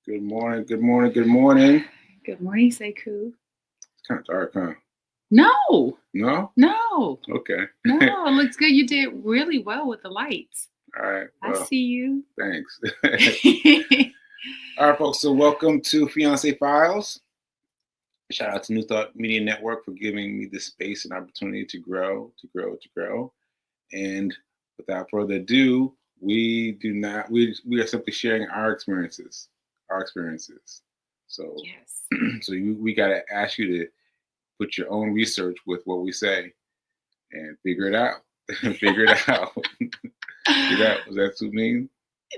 Good morning, good morning, good morning. Good morning, Sekou. It's kind of dark, huh? No, No? no, Okay. no. It looks good. You did really well with the lights. All right. I Well, see you. thanks. All right, folks. So welcome to Fiance Files. Shout out to New Thought Media Network for giving me this space and opportunity to grow. And without further ado, we are simply sharing our experiences. So, Yes. we got to ask you to put your own research with what we say and figure it out. Figure it out. Was that too mean?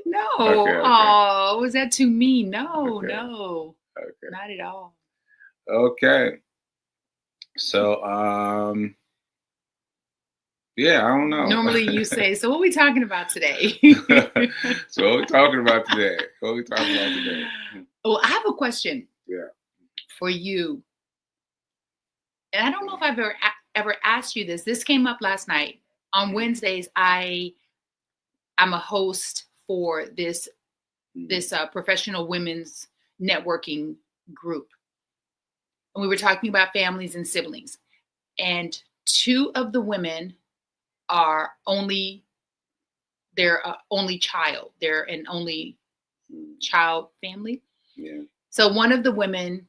No. Okay. Oh, was that too mean? No, Okay. no. Okay. Not at all. Okay. So, yeah, I don't know. Normally you say, so what are we talking about today? So what are we talking about today? Well, I have a question. Yeah. For you. And I don't know if I've ever asked you this. This came up last night. On Wednesdays, I'm a host for this professional women's networking group. And we were talking about families and siblings. And two of the women are they're only child. They're an only child family. Yeah. So one of the women,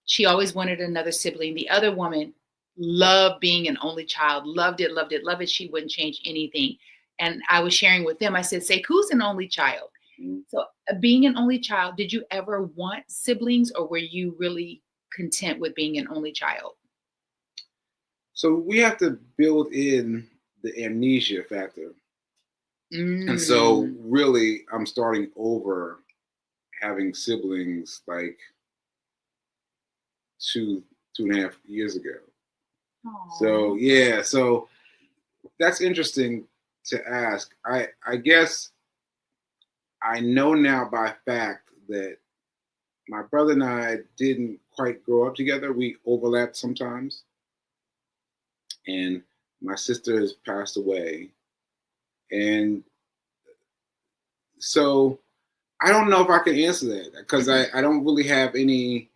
she always wanted another sibling. The other woman loved being an only child, loved it. She wouldn't change anything. And I was sharing with them, I said, who's an only child? Mm-hmm. So being an only child, did you ever want siblings, or were you really content with being an only child? So we have to build in the amnesia factor. And so really I'm starting over having siblings like 2.5 years ago. Aww. So yeah, so that's interesting to ask. I guess I know now by fact that my brother and I didn't quite grow up together. We overlapped sometimes. And my sister has passed away. And so I don't know if I can answer that because I don't really have any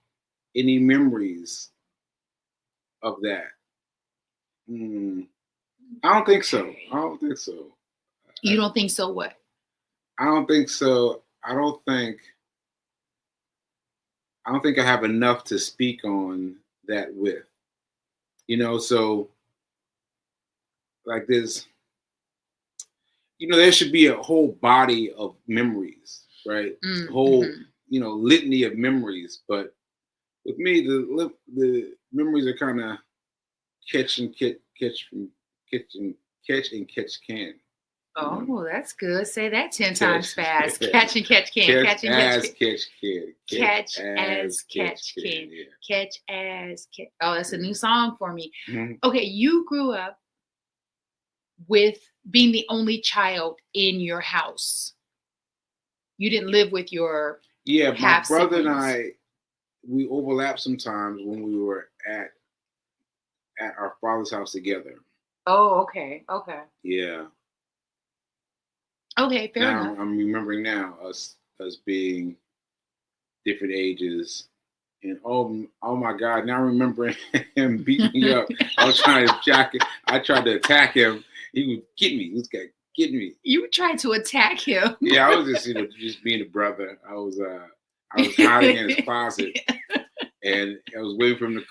memories of that. I don't think so. You don't think so? What? I don't think so. I don't think I have enough to speak on that with. So like this, there should be a whole body of memories, right? Mm-hmm. A whole, litany of memories. But with me, the memories are kind of catch and catch can. Oh, that's good. Say that 10 times fast. Catch and catch can. Catch as catch can. Catch as catch can. Catch as catch. Oh, that's a new song for me. Mm-hmm. Okay, you grew up with being the only child in your house. You didn't live with your my brother and I, we overlapped sometimes when we were at our father's house together. Oh, okay. Yeah. Okay, fair enough. I'm remembering now us being different ages. And oh my God, now I'm remembering him beating me up. I was trying to I tried to attack him. He would get me. This guy getting me. You tried to attack him. Yeah, I was just being a brother. I was hiding in his closet, and I was waiting for him to,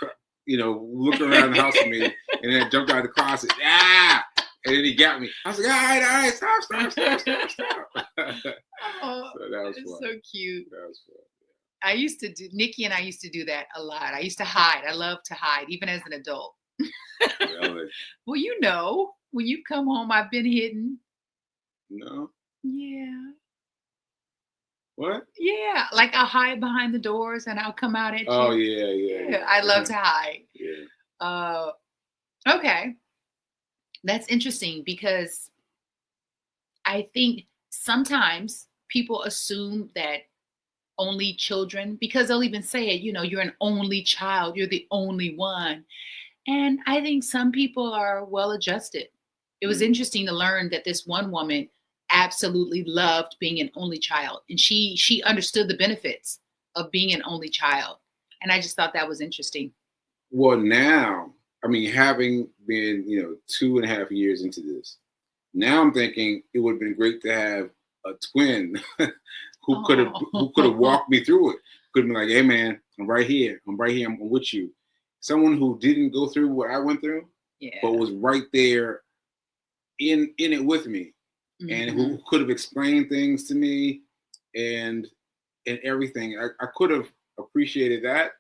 look around the house with me, and then jumped out of the closet. Ah! And then he got me. I was like, all right, stop. Oh, So that was fun. So cute. That was fun. Nikki and I used to do that a lot. I used to hide. I love to hide, even as an adult. Really? Well, when you come home, I've been hidden. No? Yeah. What? Yeah. Like I'll hide behind the doors and I'll come out at you. Oh, yeah. I love to hide. Yeah. Okay. That's interesting because I think sometimes people assume that only children, because they'll even say it, you're an only child, you're the only one. And I think some people are well adjusted. It was interesting to learn that this one woman absolutely loved being an only child. And she understood the benefits of being an only child. And I just thought that was interesting. Well, now, I mean, having been, 2.5 years into this, now I'm thinking it would have been great to have a twin who could have walked me through it. Could have been like, hey man, I'm right here, I'm with you. Someone who didn't go through what I went through, but was right there in it with me, and who could have explained things to me and everything. I could have appreciated that.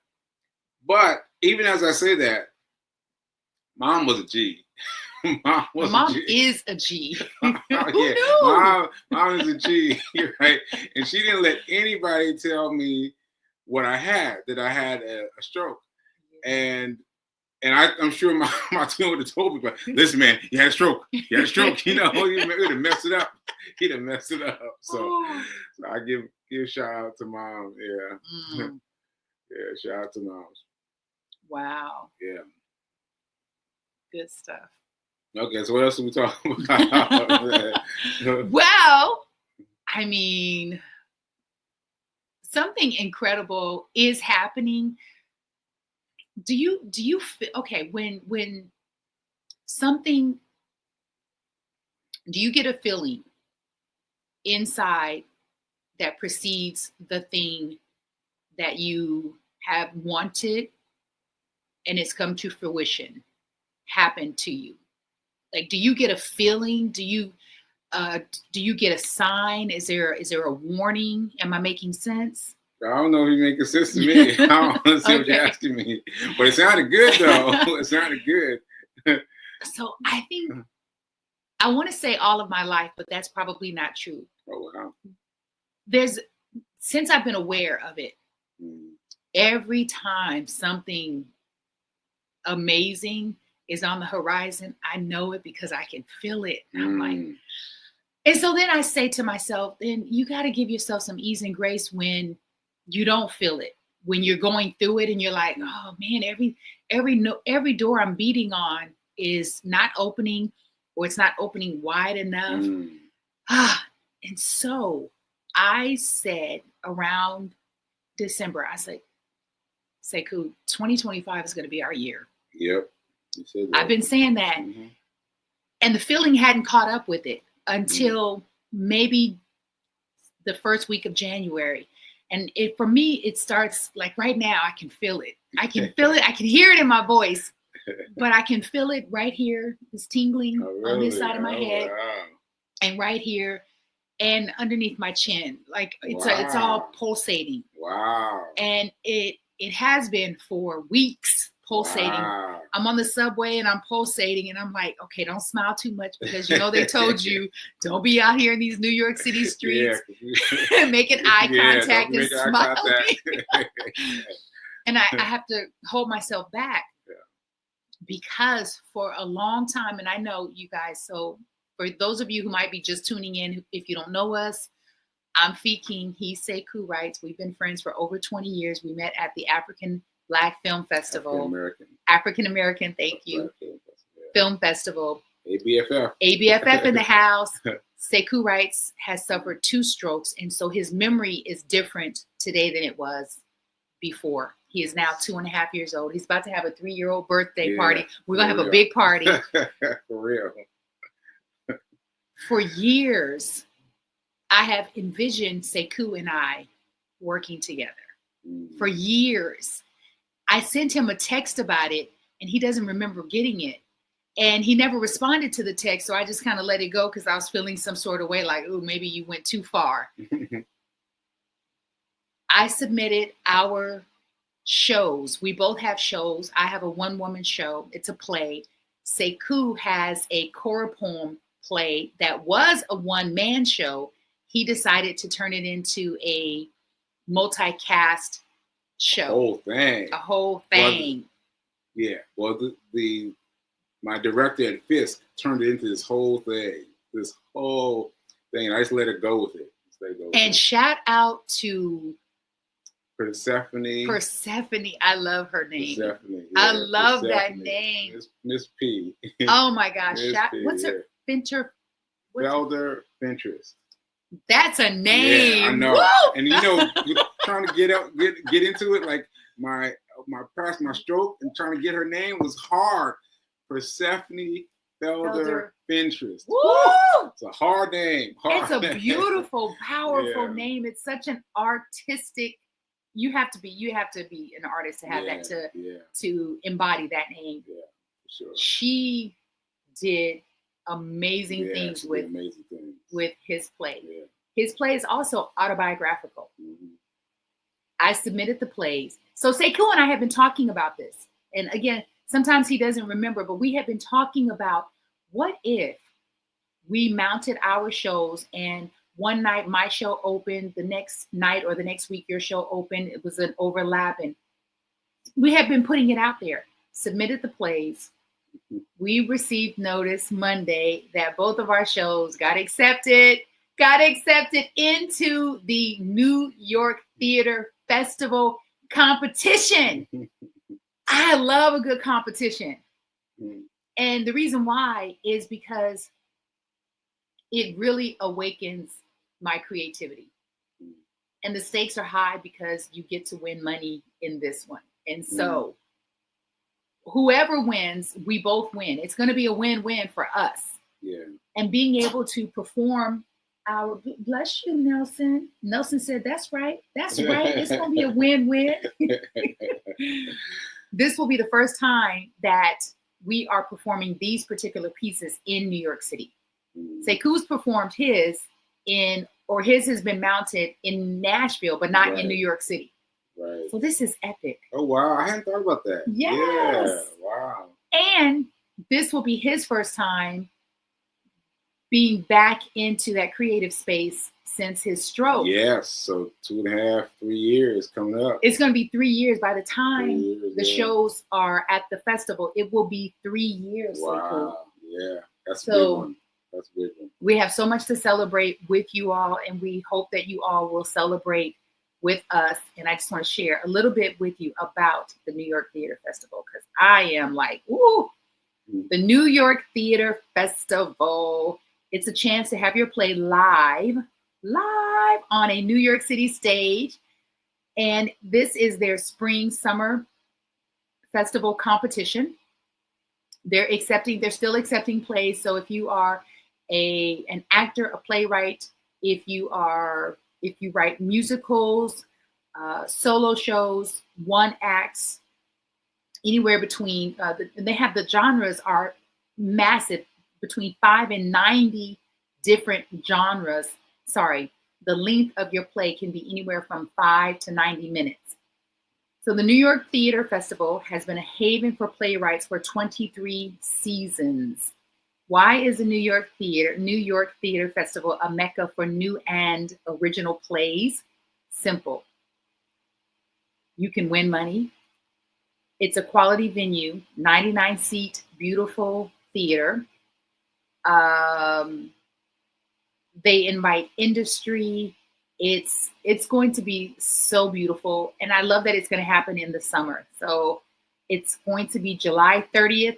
But even as I say that, Mom was a G. Mom is a G. Mom is a G, right? And she didn't let anybody tell me what I had, that I had a stroke. And I'm sure my twin would have told me, but listen, man, you had a stroke. He would have messed it up. He'd have messed it up. So I give shout out to Mom. Yeah. Yeah, shout out to Moms. Wow. Yeah. Good stuff. Okay, so what else are we talking about? Well, I mean, something incredible is happening. Do you feel okay when something? Do you get a feeling inside that precedes the thing that you have wanted and it's come to fruition, happen to you? Like, do you get a feeling? Do you get a sign? Is there a warning? Am I making sense? I don't know if you're making sense to me. I don't understand what you're asking me. But it sounded good, though. It sounded good. So I think I want to say all of my life, but that's probably not true. Oh, wow. Since I've been aware of it, every time something amazing is on the horizon, I know it because I can feel it. I'm like, and so then I say to myself, then you got to give yourself some ease and grace when you don't feel it, when you're going through it and you're like, oh man, every door I'm beating on is not opening, or it's not opening wide enough. And so I said around December, I said, Sekou, 2025 is going to be our year. Yep. You said that. I've been saying that. And the feeling hadn't caught up with it until maybe the first week of January. And for me, it starts like right now, I can feel it. I can feel it. I can hear it in my voice, but I can feel it right here. It's tingling on this side of my head, and right here, and underneath my chin. Like it's all pulsating. Wow. And it has been for weeks pulsating. Wow. I'm on the subway and I'm pulsating, and I'm like, okay, don't smile too much because they told you don't be out here in these New York City streets making eye contact and smiling. And I have to hold myself back because for a long time, and I know you guys, so for those of you who might be just tuning in, if you don't know us, I'm Fee King, he's Sekou Writes. We've been friends for over 20 years. We met at the African Black Film Festival. African American, thank you. Film Festival. ABFF in the house. Sekou Writes has suffered 2 strokes, and so his memory is different today than it was before. He is now 2.5 years old. He's about to have a 3-year-old birthday party. We're going to have a big party. For real. For years, I have envisioned Sekou and I working together. For years. I sent him a text about it, and he doesn't remember getting it. And he never responded to the text, so I just kind of let it go because I was feeling some sort of way, like, ooh, maybe you went too far. I submitted our shows. We both have shows. I have a one-woman show. It's a play. Sekou has a Cora poem play that was a one-man show. He decided to turn it into a multi-cast show. A whole thing. Well, my director at Fisk turned it into this whole thing. I just let it go with it. And shout out to Persephone. I love her name. Persephone. I love that name. Miss P. Oh my gosh. What's her? Felder Pinterest. That's a name. Yeah, I know. Woo! And you know, trying to get into it, like my stroke and trying to get her name was hard. Persephone Felder Pinterest. Woo! It's a hard name. It's a beautiful, powerful name. It's such an artistic. You have to be an artist to have that to embody that name. Yeah, for sure. She did amazing things with his play. Yeah. His play is also autobiographical. Mm-hmm. I submitted the plays. So Sekouw and I have been talking about this. And again, sometimes he doesn't remember, but we have been talking about what if we mounted our shows and one night my show opened, the next night or the next week your show opened. It was an overlap. And we have been putting it out there, submitted the plays. We received notice Monday that both of our shows got accepted into the New York Theater Festival competition. I love a good competition. And the reason why is because it really awakens my creativity. And the stakes are high because you get to win money in this one. And so whoever wins, we both win. It's going to be a win-win for us. Yeah. And being able to perform our, bless you, Nelson. Nelson said, that's right. That's right. It's going to be a win-win. This will be the first time that we are performing these particular pieces in New York City. Sekouw's performed his has been mounted in Nashville, but not in New York City. Right. So this is epic. Oh, wow. I hadn't thought about that. Yes. Yeah. Wow. And this will be his first time being back into that creative space since his stroke. Yes. So 2.5, 3 years coming up. It's going to be 3 years. By the time the shows are at the festival, it will be 3 years. Wow. Yeah. That's a big one. That's a big one. We have so much to celebrate with you all, and we hope that you all will celebrate with us. And I just want to share a little bit with you about the New York Theater Festival, because I am like, ooh, the New York Theater Festival. It's a chance to have your play live on a New York City stage. And this is their spring summer festival competition. They're still accepting plays. So if you are an actor, a playwright, if you write musicals, solo shows, one acts, anywhere between, they have the genres are massive, between 5 and 90 different genres. Sorry, the length of your play can be anywhere from 5 to 90 minutes. So the New York Theater Festival has been a haven for playwrights for 23 seasons. Why is the New York Theater Festival a mecca for new and original plays? Simple. You can win money. It's a quality venue, 99-seat, beautiful theater. They invite industry. It's going to be so beautiful. And I love that it's going to happen in the summer. So it's going to be July 30th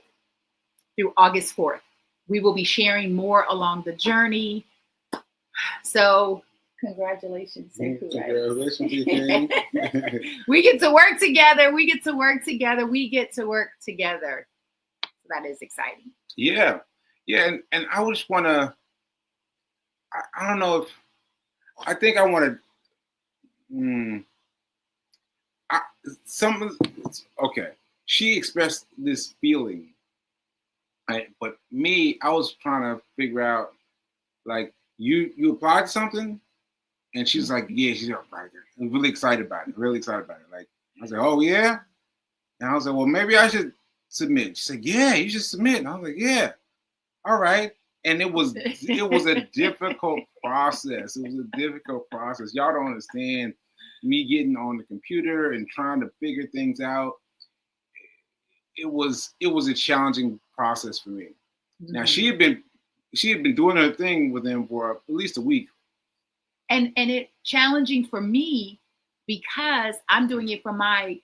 through August 4th. We will be sharing more along the journey. So congratulations. Congratulations. We get to work together. So that is exciting. Yeah. Yeah. And I just want to, I don't know if, I think I want to, okay. She expressed this feeling, right? But me, I was trying to figure out, like, you applied to something? And she's like, yeah, she's right there. I'm really excited about it. Like, I was like, oh, yeah? And I was like, well, maybe I should submit. She said, yeah, you should submit. And I was like, yeah, all right. And it was a difficult process. Y'all don't understand me getting on the computer and trying to figure things out. It was a challenging process for me. Mm-hmm. Now she had been doing her thing with him for at least a week. And it challenging for me because I'm doing it from my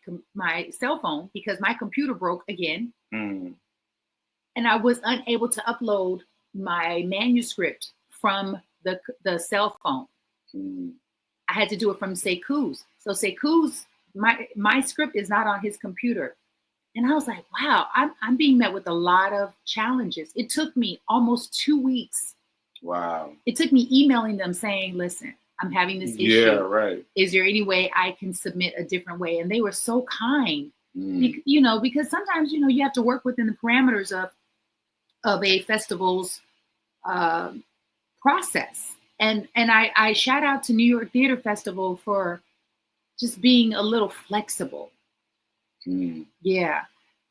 cell phone because my computer broke again. Mm. And I was unable to upload my manuscript from the cell phone. I had to do it from Sekou's. So Sekou's, my script is not on his computer. And I was like, wow, I'm being met with a lot of challenges. It took me almost 2 weeks. Wow. It took me emailing them saying, listen, I'm having this issue. Yeah, right. Is there any way I can submit a different way? And they were so kind, you know, because sometimes, you know, you have to work within the parameters of a festival's process. And I shout out to New York Theater Festival for just being a little flexible. Yeah.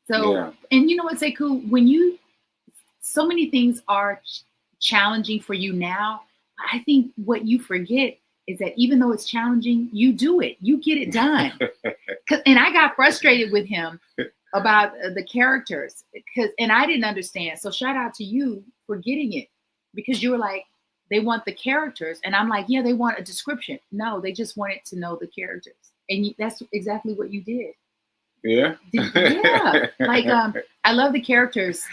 So, yeah. And you know what, Sekou, so many things are challenging for you now. I think what you forget is that even though it's challenging, you do it, you get it done. And I got frustrated with him about the characters and I didn't understand. So shout out to you for getting it, because you were like, they want the characters. And I'm like, yeah, they want a description. No, they just wanted to know the characters. And that's exactly what you did. Yeah. Yeah. Like, I love the characters.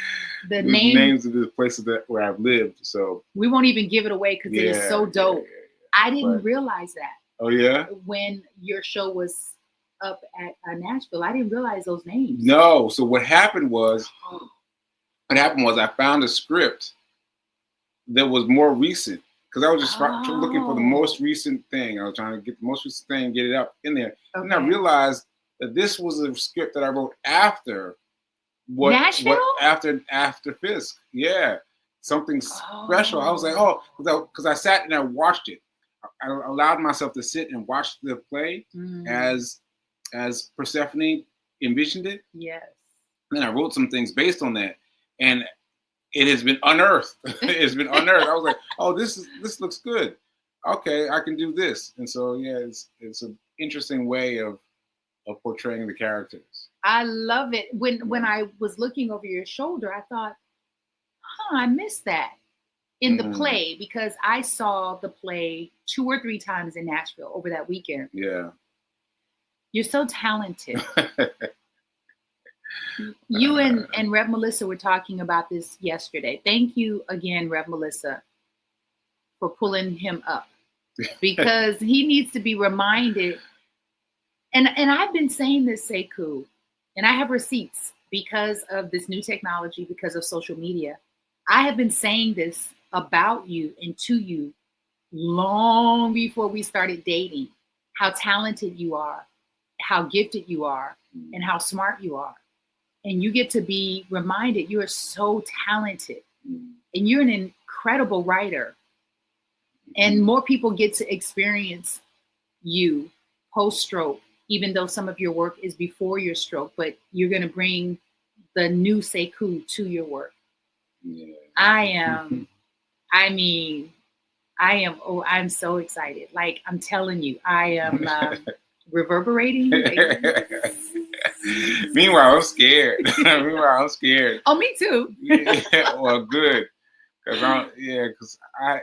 The names of the places where I've lived. So we won't even give it away because it is so dope. I didn't realize that. Oh yeah. When your show was up at Nashville, I didn't realize those names. No. So what happened was I found a script that was more recent, because I was just looking for the most recent thing. I was trying to get the most recent thing, get it up in there. Okay. And I realized that this was a script that I wrote after Nashville? After Fisk. Yeah. Something special. I was like, because I sat and I watched it. I allowed myself to sit and watch the play as Persephone envisioned it. Yes. And I wrote some things based on that. And it has been unearthed. It's been unearthed. I was like, oh, this looks good. Okay, I can do this. And so yeah, it's an interesting way of portraying the characters. I love it. When I was looking over your shoulder, I thought, I missed that in the play, because I saw the play 2 or 3 times in Nashville over that weekend. Yeah. You're so talented. You and Rev Melissa were talking about this yesterday. Thank you again, Rev Melissa, for pulling him up, because he needs to be reminded. And I've been saying this, Sekou, and I have receipts because of this new technology, because of social media. I have been saying this about you and to you long before we started dating, how talented you are, how gifted you are, and how smart you are. And you get to be reminded you are so talented, and you're an incredible writer. And more people get to experience you post-stroke, even though some of your work is before your stroke, but you're going to bring the new Sekou to your work. Yeah. I'm so excited. Like, I'm telling you, I am reverberating. Meanwhile, I'm scared. Oh, me too. Yeah, well, good. Because I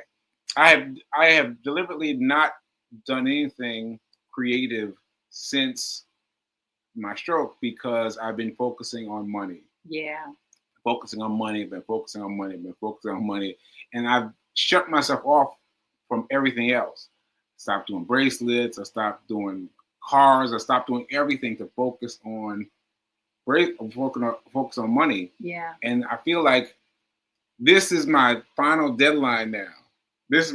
have deliberately not done anything creative since my stroke, because I've been focusing on money. Yeah. Been focusing on money. And I've shut myself off from everything else. Stopped doing bracelets. I stopped doing cars. I stopped doing everything to focus on money. Yeah. And I feel like this is my final deadline now. That's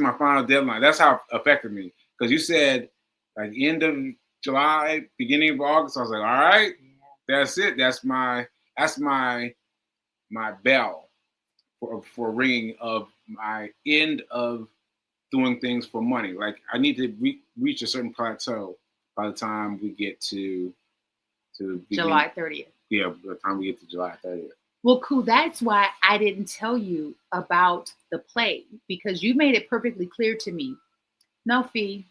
how it affected me. Because you said like end of July, beginning of August. I was like, all right, that's it. That's my bell for ringing of my end of doing things for money. Like, I need to reach a certain plateau by the time we get to July 30th. Yeah, by the time we get to July 30th. Well, cool. That's why I didn't tell you about the play, because you made it perfectly clear to me. No, Fee,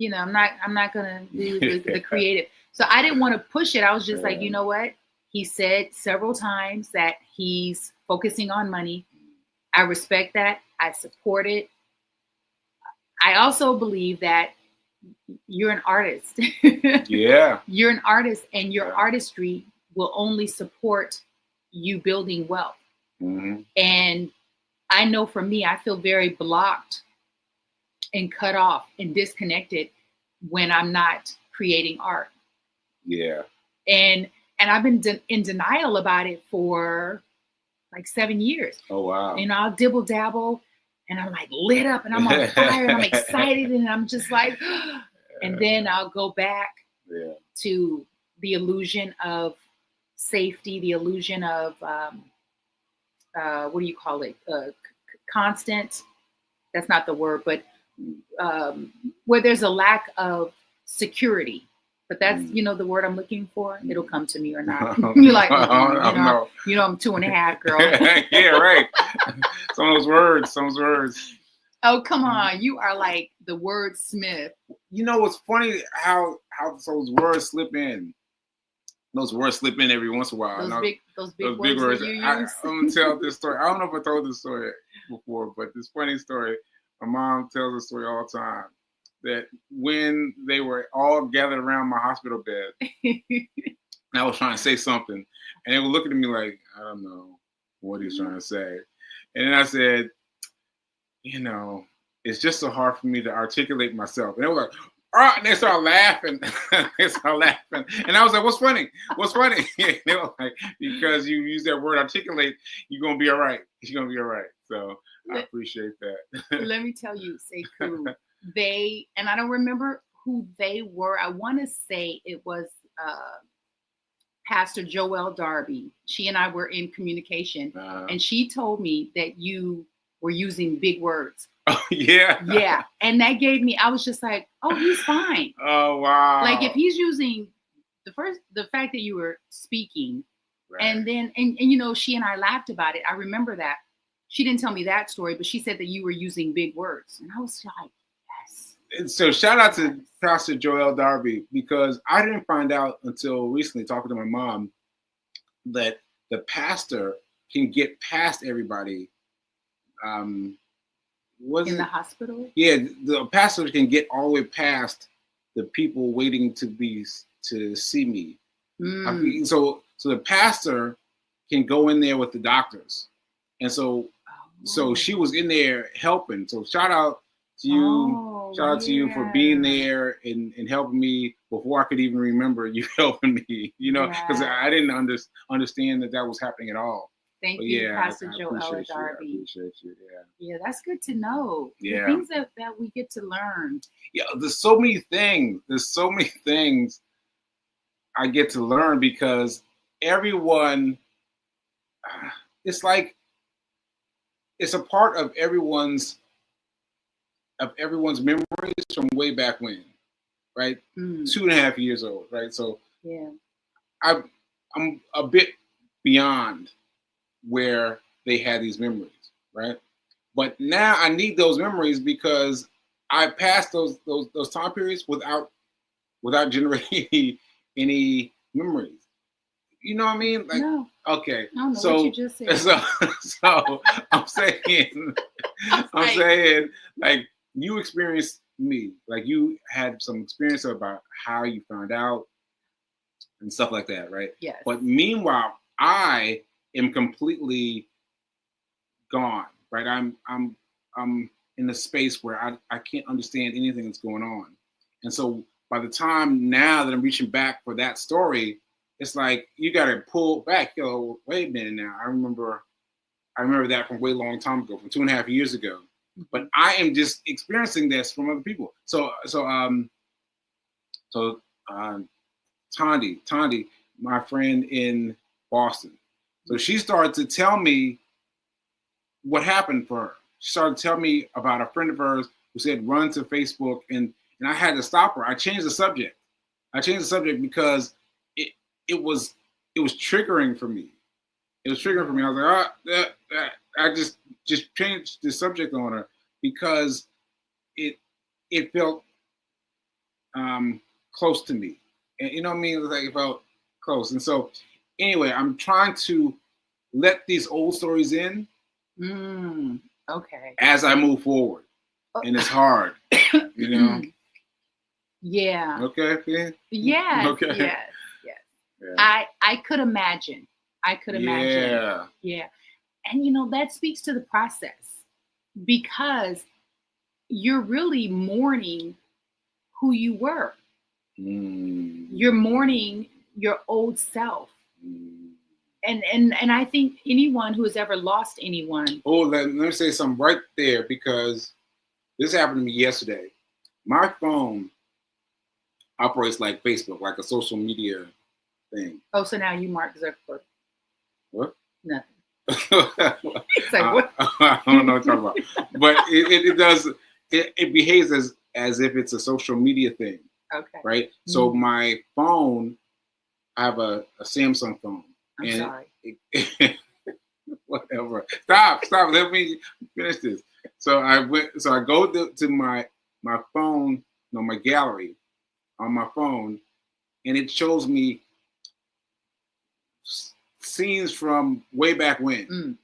I'm not gonna do the creative. So I didn't want to push it. I was just like, you know what? He said several times that he's focusing on money. I respect that. I support it. I also believe that you're an artist. Yeah. You're an artist, and your artistry will only support you building wealth. Mm-hmm. And I know for me, I feel very blocked and cut off and disconnected when I'm not creating art. Yeah. And I've been in denial about it for like 7 years. Oh, wow. You know, I'll dibble dabble and I'm like lit up and I'm on fire and I'm excited and I'm just like, and then I'll go back to the illusion of safety, the illusion of, what do you call it? Constant. That's not the word, but where there's a lack of security. But that's, you know, the word I'm looking for. It'll come to me or not. You're like, you know, I'm 2.5, girl. Yeah, right. Some of those words. Oh, come on. You are like the wordsmith. You know, what's funny how those words slip in. Those words slip in every once in a while. Those big words that you use. I'm going to tell this story. I don't know if I told this story before, but this funny story. My mom tells this story all the time. That when they were all gathered around my hospital bed, I was trying to say something, and they were looking at me like, I don't know what he's trying to say. And then I said, you know, it's just so hard for me to articulate myself. And they were like, all right, and they started laughing. And I was like, what's funny? And they were like, because you use that word articulate, you're going to be all right. So I appreciate that. Let me tell you, Sekou, they, and I don't remember who they were. I want to say it was Pastor Joelle Darby. She and I were in communication, and she told me that you were using big words. Oh, yeah. Yeah. And that gave me, I was just like, oh, he's fine. Oh, wow. Like if he's using the fact that you were speaking, right. And then, and you know, she and I laughed about it. I remember that. She didn't tell me that story, but she said that you were using big words. And I was like, yes. And so shout out to Pastor Joelle Darby, because I didn't find out until recently, talking to my mom, that the pastor can get past everybody. In the hospital? Yeah, the pastor can get all the way past the people waiting to see me. I mean, so the pastor can go in there with the doctors. And so she was in there helping. So shout out to you. Shout out to you for being there and helping me before I could even remember you helping me, you know, because I didn't understand that was happening at all. Thank you, Pastor Joelle Darby. I appreciate you. Yeah, that's good to know. Yeah. The things that we get to learn. Yeah, there's so many things. I get to learn because everyone, it's like, it's a part of everyone's memories from way back when, right? 2.5 years old, right? So yeah, I'm a bit beyond where they had these memories, right? But now I need those memories because I passed those time periods without generating any memories. You know what I mean? Like, no. Okay. I don't know what you just said. So I'm saying, like, you experienced me, like you had some experience about how you found out and stuff like that, right? Yes. But meanwhile, I am completely gone, right? I'm in a space where I can't understand anything that's going on. And so by the time now that I'm reaching back for that story, it's like you got to pull back. Yo, wait a minute now. I remember that from way long time ago, from 2.5 years ago. But I am just experiencing this from other people. So Tondi, my friend in Boston. So she started to tell me what happened for her. She started to tell me about a friend of hers who said run to Facebook, and I had to stop her. I changed the subject because it was triggering for me. It was triggering for me. I was like, I just changed the subject on her because it felt close to me. And you know what I mean? It was like it felt close. And so anyway, I'm trying to let these old stories in. Okay. As I move forward. And it's hard, you know? Yeah. Okay, Finn? Yes. Okay. Yes. Yeah. I could imagine. Yeah. Yeah. And that speaks to the process, because you're really mourning who you were. You're mourning your old self. And I think anyone who has ever lost anyone. Oh, let me say something right there, because this happened to me yesterday. My phone operates like Facebook, like a social media thing. Oh, so now you Mark Zuckerberg. What? Nothing. It's like, what? I don't know what you're talking about. But it does, it behaves as if it's a social media thing. Okay. Right? So my phone, I have a Samsung phone. I'm sorry. Whatever. Stop. Let me finish this. So I go to my phone, my gallery on my phone, and it shows me scenes from way back when.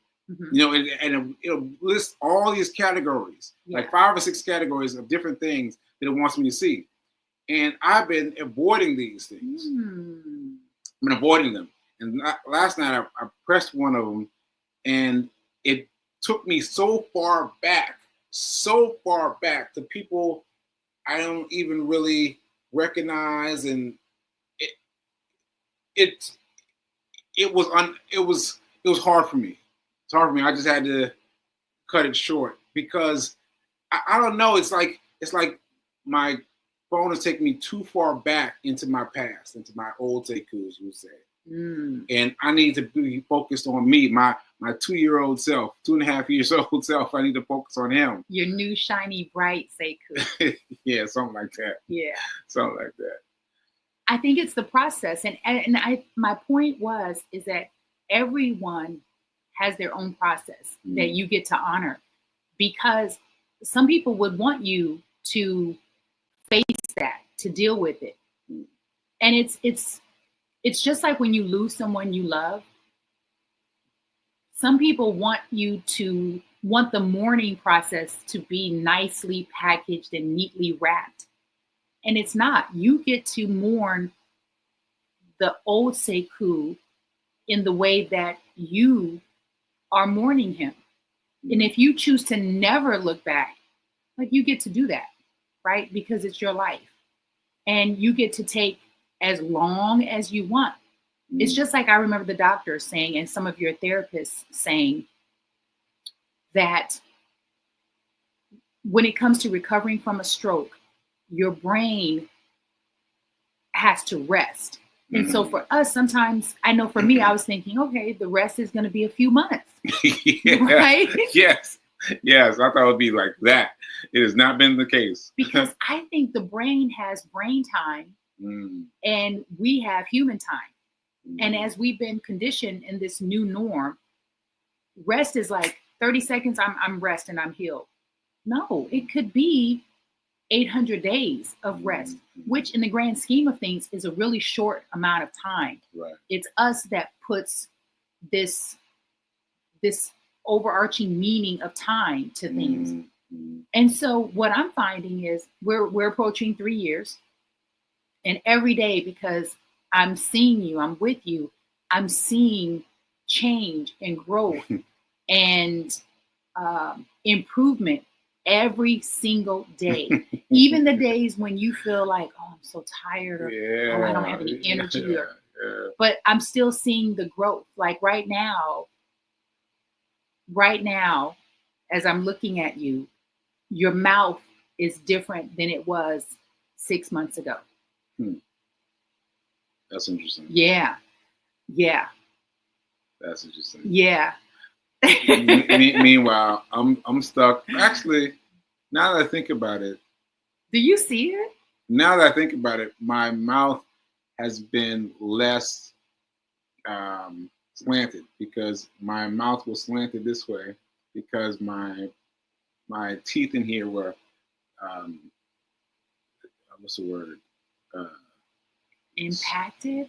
It'll list all these categories, like 5 or 6 categories of different things that it wants me to see. And I've been avoiding these things. I've been avoiding them. And last night I pressed one of them, and it took me so far back to people I don't even really recognize, and it was hard for me. It's hard for me. I just had to cut it short, because I don't know. It's like my phone is taking me too far back into my past, into my old sekous, you would say. And I need to be focused on me, my 2-year-old self, 2.5 years old self. I need to focus on him. Your new shiny bright sekou. Yeah, something like that. Yeah, something like that. I think it's the process, and my point is that everyone has their own process that you get to honor, because some people would want you to face that, to deal with it. And it's just like when you lose someone you love. Some people want the mourning process to be nicely packaged and neatly wrapped. And it's not. You get to mourn the old sekou in the way that you are mourning him. And if you choose to never look back, like, you get to do that, right? Because it's your life. And you get to take as long as you want. It's just like, I remember the doctor saying, and some of your therapists saying, that when it comes to recovering from a stroke, your brain has to rest. And so for us, sometimes, I know for me, I was thinking, okay, the rest is going to be a few months. Right? Yes. I thought it would be like that. It has not been the case. Because I think the brain has brain time and we have human time. And as we've been conditioned in this new norm, rest is like 30 seconds, I'm rest and I'm healed. No, it could be 800 days of rest, which in the grand scheme of things is a really short amount of time. Right. It's us that puts this overarching meaning of time to things. And so what I'm finding is we're approaching 3 years, and every day, because I'm seeing you, I'm with you, I'm seeing change and growth and improvement every single day. Even the days when you feel like, oh, I'm so tired, or I don't have any energy, but I'm still seeing the growth. Like right now, as I'm looking at you, your mouth is different than it was 6 months ago. That's interesting. Yeah. That's interesting. Yeah. Meanwhile, I'm stuck. Actually, now that I think about it. Do you see it? Now that I think about it, my mouth has been less slanted, because my mouth was slanted this way because my teeth in here were what's the word? Impacted?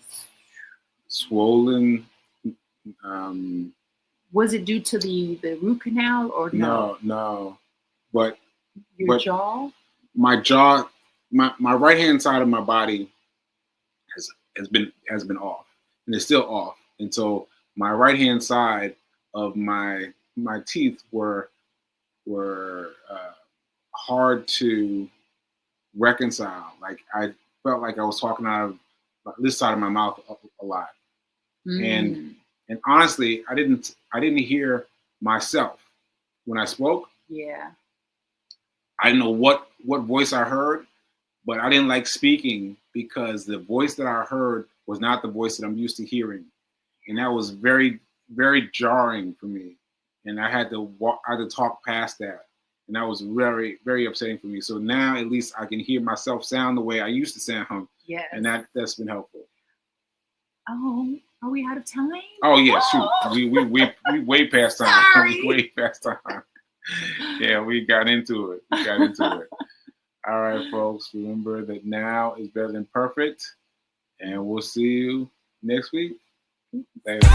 Swollen. Was it due to the root canal or no? No. But your jaw? My jaw, my right hand side of my body has been off, and it's still off. And so my right hand side of my teeth were hard to reconcile. Like I felt like I was talking out of this side of my mouth a lot, and honestly, I didn't hear myself when I spoke. Yeah. I didn't know what voice I heard, but I didn't like speaking because the voice that I heard was not the voice that I'm used to hearing, and that was very, very jarring for me. And I had to talk past that, and that was very, very upsetting for me. So now at least I can hear myself sound the way I used to sound. Yes. And that's been helpful. Oh, are we out of time? Oh yeah, shoot, we way past time. Sorry. We way past time. Yeah, we got into it. All right, folks. Remember that now is better than perfect, and we'll see you next week. Later.